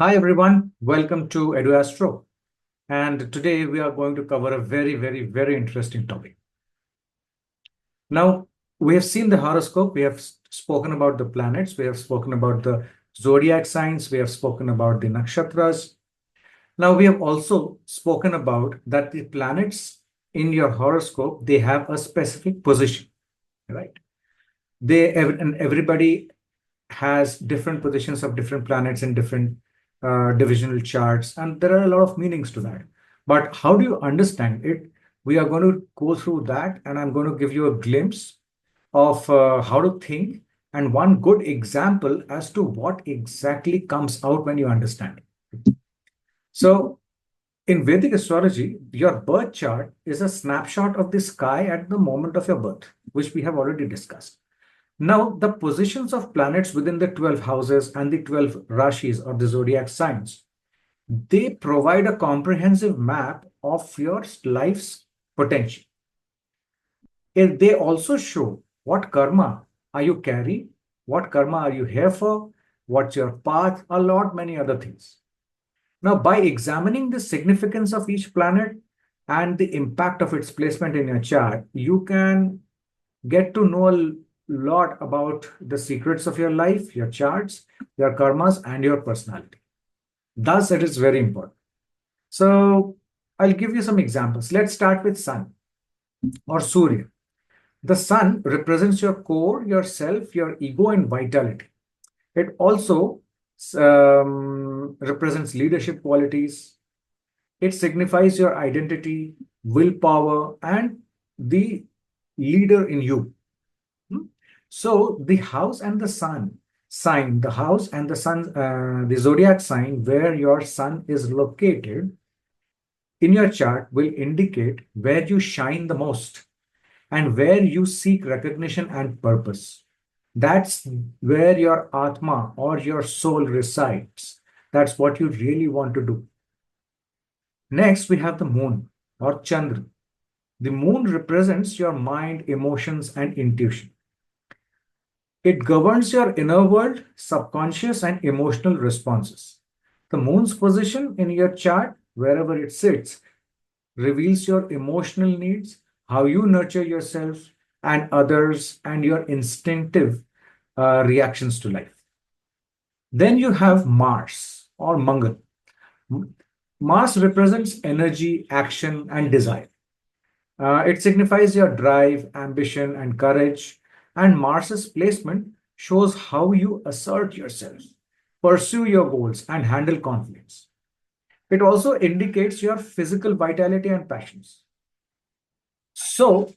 Hi everyone, welcome to Edu-Astro. And today we are going to cover a very interesting topic. Now, we have seen the horoscope, we have spoken about the planets, we have spoken about the zodiac signs, we have spoken about the nakshatras. Now, we have also spoken about that the planets in your horoscope, they have a specific position, right? And everybody has different positions of different planets in different divisional charts, and there are a lot of meanings to that. But how do you understand it? We are going to go through that, and I'm going to give you a glimpse of how to think and one good example as to what exactly comes out when you understand. So, in Vedic astrology, your birth chart is a snapshot of the sky at the moment of your birth, which we have already discussed. Now, the positions of planets within the 12 houses and the 12 rashis or the zodiac signs, they provide a comprehensive map of your life's potential. And they also show what karma are you carrying, what karma are you here for, what's your path, a lot many other things. Now, by examining the significance of each planet and the impact of its placement in your chart, you can get to know a lot about the secrets of your life, your charts, your karmas, and your personality. Thus, it is very important. So, I'll give you some examples. Let's start with Sun or Surya. The Sun represents your core, yourself, your ego, and vitality. It also represents leadership qualities. It signifies your identity, willpower, and the leader in you. So the house and the sun sign, the house and the sun, the zodiac sign where your sun is located in your chart will indicate where you shine the most and where you seek recognition and purpose. That's where your Atma or your soul resides. That's what you really want to do. Next, we have the moon or Chandra. The moon represents your mind, emotions, and intuition. It governs your inner world, subconscious, and emotional responses. The moon's position in your chart, wherever it sits, reveals your emotional needs, how you nurture yourself and others, and your instinctive reactions to life. Then you have Mars or Mangal. Mars represents energy, action, and desire. It signifies your drive, ambition, and courage. And Mars's placement shows how you assert yourself, pursue your goals, and handle conflicts. It also indicates your physical vitality and passions. So,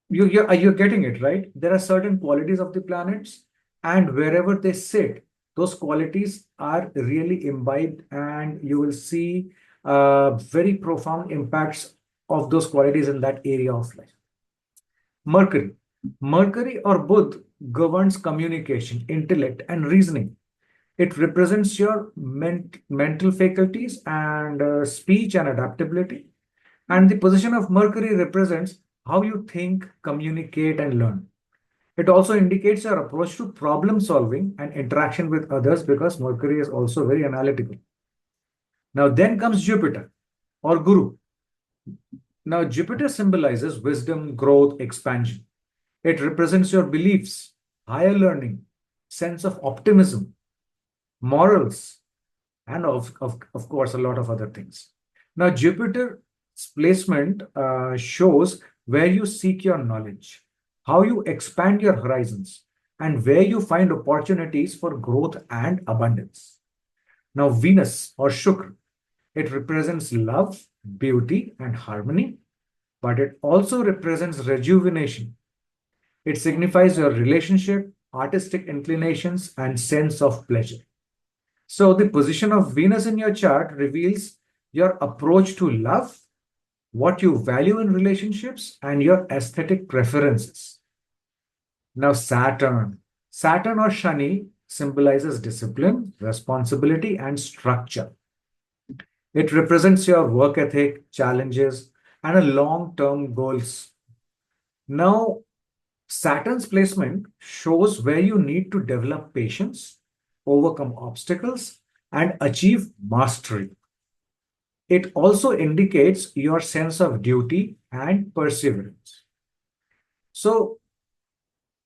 you're getting it, right? There are certain qualities of the planets, and wherever they sit, those qualities are really imbibed, and you will see very profound impacts of those qualities in that area of life. Mercury. Mercury or Buddh governs communication, intellect, and reasoning. It represents your mental faculties and speech and adaptability. And the position of Mercury represents how you think, communicate, and learn. It also indicates your approach to problem solving and interaction with others because Mercury is also very analytical. Now, then comes Jupiter or Guru. Now, Jupiter symbolizes wisdom, growth, expansion. It represents your beliefs, higher learning, sense of optimism, morals, and of course, a lot of other things. Now, Jupiter's placement shows where you seek your knowledge, how you expand your horizons, and where you find opportunities for growth and abundance. Now, Venus or Shukra, it represents love, beauty, and harmony, but it also represents rejuvenation. It signifies your relationship, artistic inclinations, and sense of pleasure. So, the position of Venus in your chart reveals your approach to love, what you value in relationships, and your aesthetic preferences. Now, Saturn. Saturn or Shani symbolizes discipline, responsibility, and structure. It represents your work ethic, challenges, and a long-term goals. Now, Saturn's placement shows where you need to develop patience, overcome obstacles, and achieve mastery. It also indicates your sense of duty and perseverance. So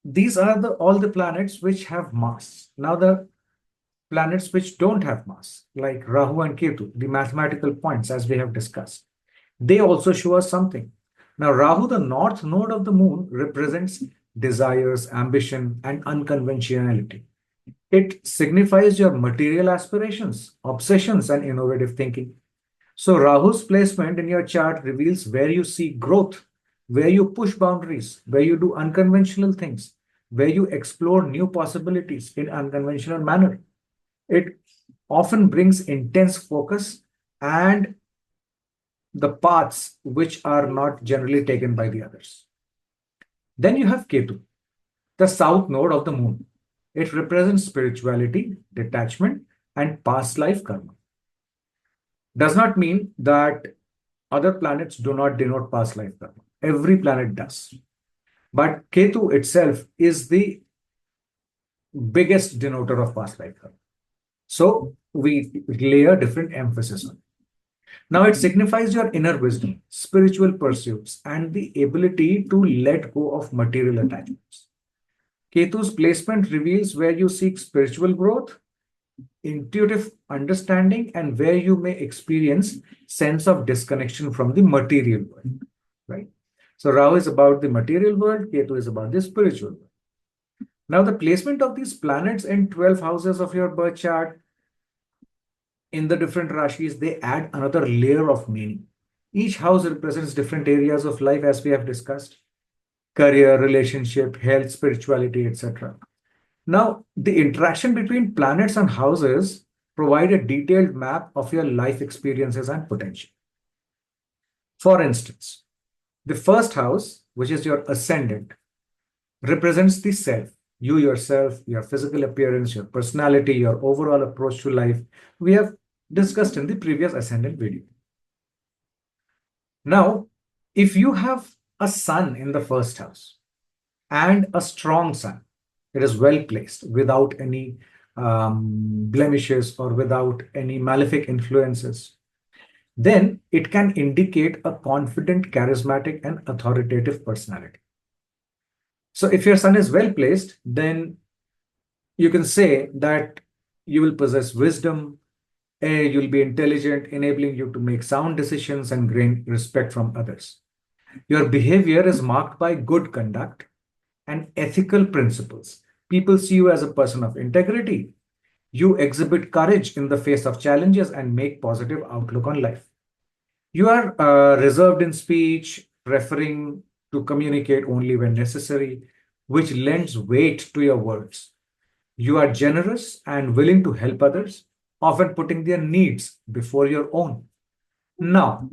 these are all the planets which have mass. Now the planets which don't have mass, like Rahu and Ketu, the mathematical points as we have discussed, they also show us something. Now Rahu, the north node of the moon, represents desires, ambition, and unconventionality. It signifies your material aspirations, obsessions, and innovative thinking. So Rahu's placement in your chart reveals where you see growth, where you push boundaries, where you do unconventional things, where you explore new possibilities in unconventional manner. It often brings intense focus and the paths which are not generally taken by the others. Then you have Ketu, the south node of the moon. It represents spirituality, detachment, and past life karma. Does not mean that other planets do not denote past life karma. Every planet does. But Ketu itself is the biggest denoter of past life karma. So we lay a different emphasis on it. Now it signifies your inner wisdom, spiritual pursuits, and the ability to let go of material attachments. Ketu's placement reveals where you seek spiritual growth, intuitive understanding, and where you may experience sense of disconnection from the material world, right? So Rahu is about the material world, Ketu is about the spiritual world. Now the placement of these planets in 12 houses of your birth chart in the different rashis, they add another layer of meaning. Each house represents different areas of life as we have discussed: career, relationship, health, spirituality, etc. Now, the interaction between planets and houses provide a detailed map of your life experiences and potential. For instance, the first house, which is your ascendant, represents the self, you yourself, your physical appearance, your personality, your overall approach to life. We have discussed in the previous ascendant video. Now, if you have a sun in the first house and a strong sun, it is well placed without any blemishes or without any malefic influences, then it can indicate a confident, charismatic, and authoritative personality. So if your sun is well placed, then you can say that you will possess wisdom, you'll be intelligent, enabling you to make sound decisions and gain respect from others. Your behavior is marked by good conduct and ethical principles. People see you as a person of integrity. You exhibit courage in the face of challenges and make positive outlook on life. You are reserved in speech, preferring to communicate only when necessary, which lends weight to your words. You are generous and willing to help others, often putting their needs before your own. Now,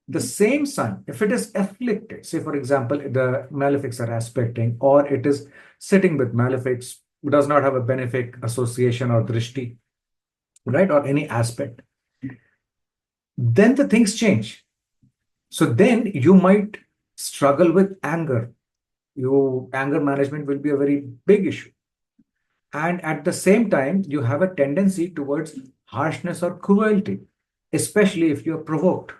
the same sun, if it is afflicted, say for example, the malefics are aspecting, or it is sitting with malefics, does not have a benefic association or drishti, right, or any aspect, then the things change. So then you might struggle with anger. Your anger management will be a very big issue. And at the same time, you have a tendency towards harshness or cruelty, especially if you're provoked.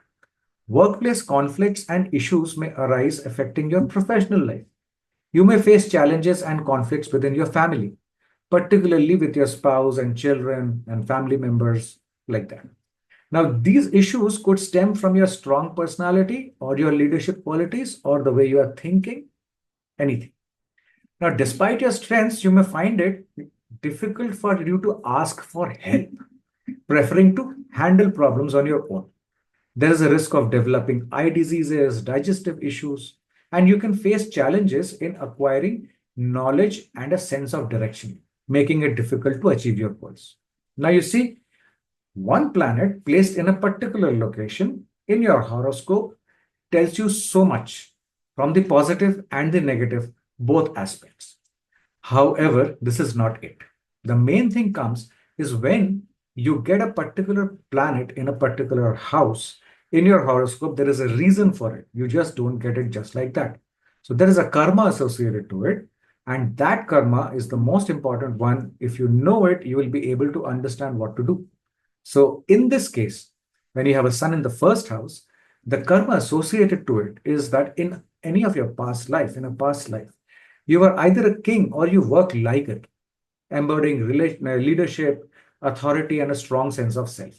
Workplace conflicts and issues may arise affecting your professional life. You may face challenges and conflicts within your family, particularly with your spouse and children and family members, like that. Now, these issues could stem from your strong personality or your leadership qualities or the way you are thinking, anything. Now, despite your strengths, you may find it difficult for you to ask for help, preferring to handle problems on your own. There is a risk of developing eye diseases, digestive issues, and you can face challenges in acquiring knowledge and a sense of direction, making it difficult to achieve your goals. Now, you see, one planet placed in a particular location in your horoscope tells you so much from the positive and the negative, both aspects. However, this is not it. The main thing comes is when you get a particular planet in a particular house in your horoscope, there is a reason for it. You just don't get it just like that. So there is a karma associated to it. And that karma is the most important one. If you know it, you will be able to understand what to do. So, in this case, when you have a sun in the first house, the karma associated to it is that in any of your past life, in a past life, you are either a king or you work like it, embodying leadership, authority, and a strong sense of self.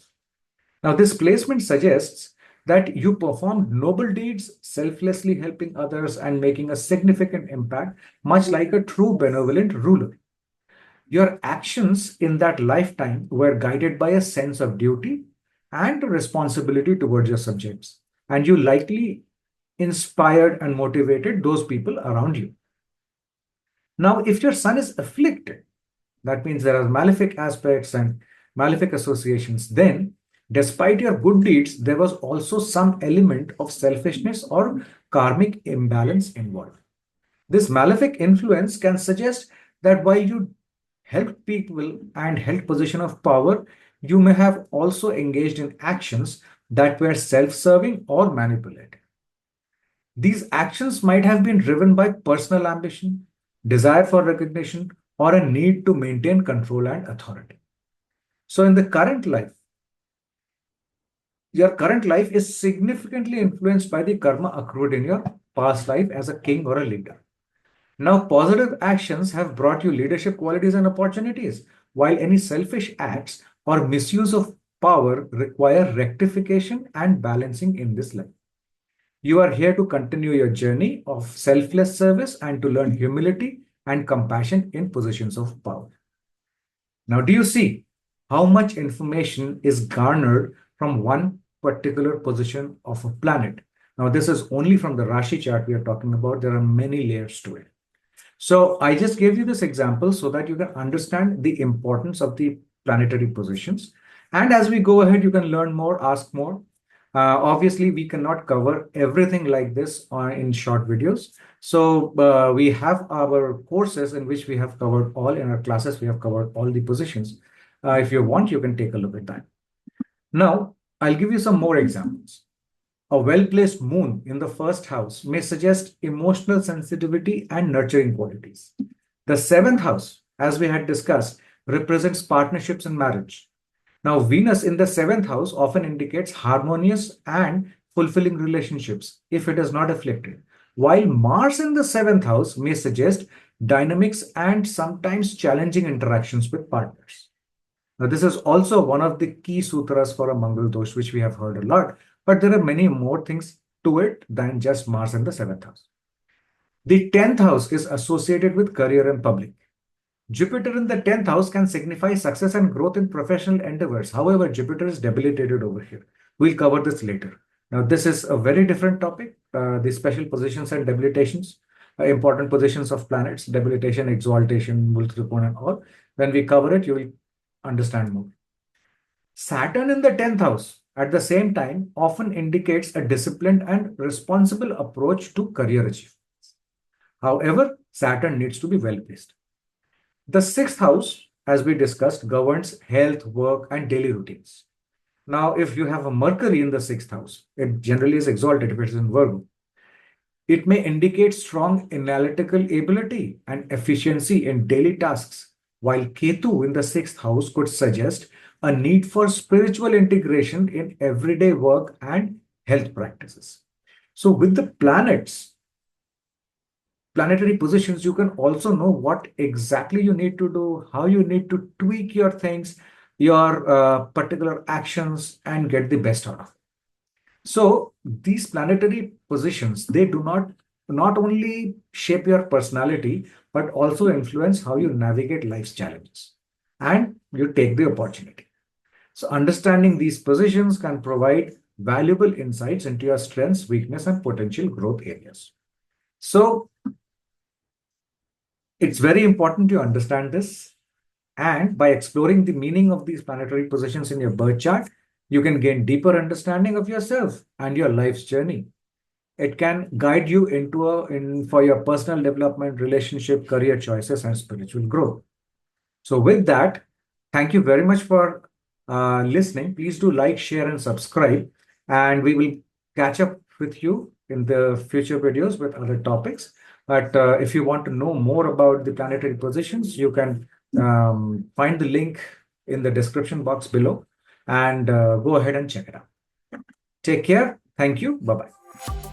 Now, this placement suggests that you performed noble deeds, selflessly helping others and making a significant impact, much like a true benevolent ruler. Your actions in that lifetime were guided by a sense of duty and responsibility towards your subjects, and you likely inspired and motivated those people around you. Now, if your sun is afflicted, that means there are malefic aspects and malefic associations. Then, despite your good deeds, there was also some element of selfishness or karmic imbalance involved. This malefic influence can suggest that while you helped people and held position of power, you may have also engaged in actions that were self-serving or manipulative. These actions might have been driven by personal ambition, desire for recognition, or a need to maintain control and authority. So, in the current life, your current life is significantly influenced by the karma accrued in your past life as a king or a leader. Now, positive actions have brought you leadership qualities and opportunities, while any selfish acts or misuse of power require rectification and balancing in this life. You are here to continue your journey of selfless service and to learn humility and compassion in positions of power. Now, do you see how much information is garnered from one particular position of a planet? Now, this is only from the Rashi chart we are talking about. There are many layers to it. So I just gave you this example so that you can understand the importance of the planetary positions. And as we go ahead, you can learn more, ask more. Obviously, we cannot cover everything like this in short videos. So we have our courses in which we have covered all in our classes. We have covered all the positions. If you want, you can take a look at that. Now, I'll give you some more examples. A well-placed moon in the first house may suggest emotional sensitivity and nurturing qualities. The seventh house, as we had discussed, represents partnerships and marriage. Now, Venus in the seventh house often indicates harmonious and fulfilling relationships if it is not afflicted, while Mars in the seventh house may suggest dynamics and sometimes challenging interactions with partners. Now, this is also one of the key sutras for a Mangal dosh, which we have heard a lot, but there are many more things to it than just Mars in the seventh house. The 10th house is associated with career and public. Jupiter in the 10th house can signify success and growth in professional endeavors. However, Jupiter is debilitated over here. We'll cover this later. Now, this is a very different topic, the special positions and debilitations, important positions of planets, debilitation, exaltation, multiple and all. When we cover it, you will understand more. Saturn in the 10th house at the same time often indicates a disciplined and responsible approach to career achievements. However, Saturn needs to be well placed. The 6th house, as we discussed, governs health, work, and daily routines. Now, if you have a Mercury in the 6th house, it generally is exalted if it is in Virgo. It may indicate strong analytical ability and efficiency in daily tasks, while Ketu in the 6th house could suggest a need for spiritual integration in everyday work and health practices. So, with the planets, planetary positions, you can also know what exactly you need to do, how you need to tweak your things, your particular actions, and get the best out of it. So these planetary positions, they do not only shape your personality, but also influence how you navigate life's challenges and you take the opportunity. So understanding these positions can provide valuable insights into your strengths, weakness, and potential growth areas. So it's very important to understand this. And by exploring the meaning of these planetary positions in your birth chart, you can gain deeper understanding of yourself and your life's journey. It can guide you for your personal development, relationship, career choices, and spiritual growth. So with that, thank you very much for listening. Please do like, share, and subscribe. And we will catch up with you in the future videos with other topics. But if you want to know more about the planetary positions, you can find the link in the description box below and go ahead and check it out. Take care. Thank you. Bye bye.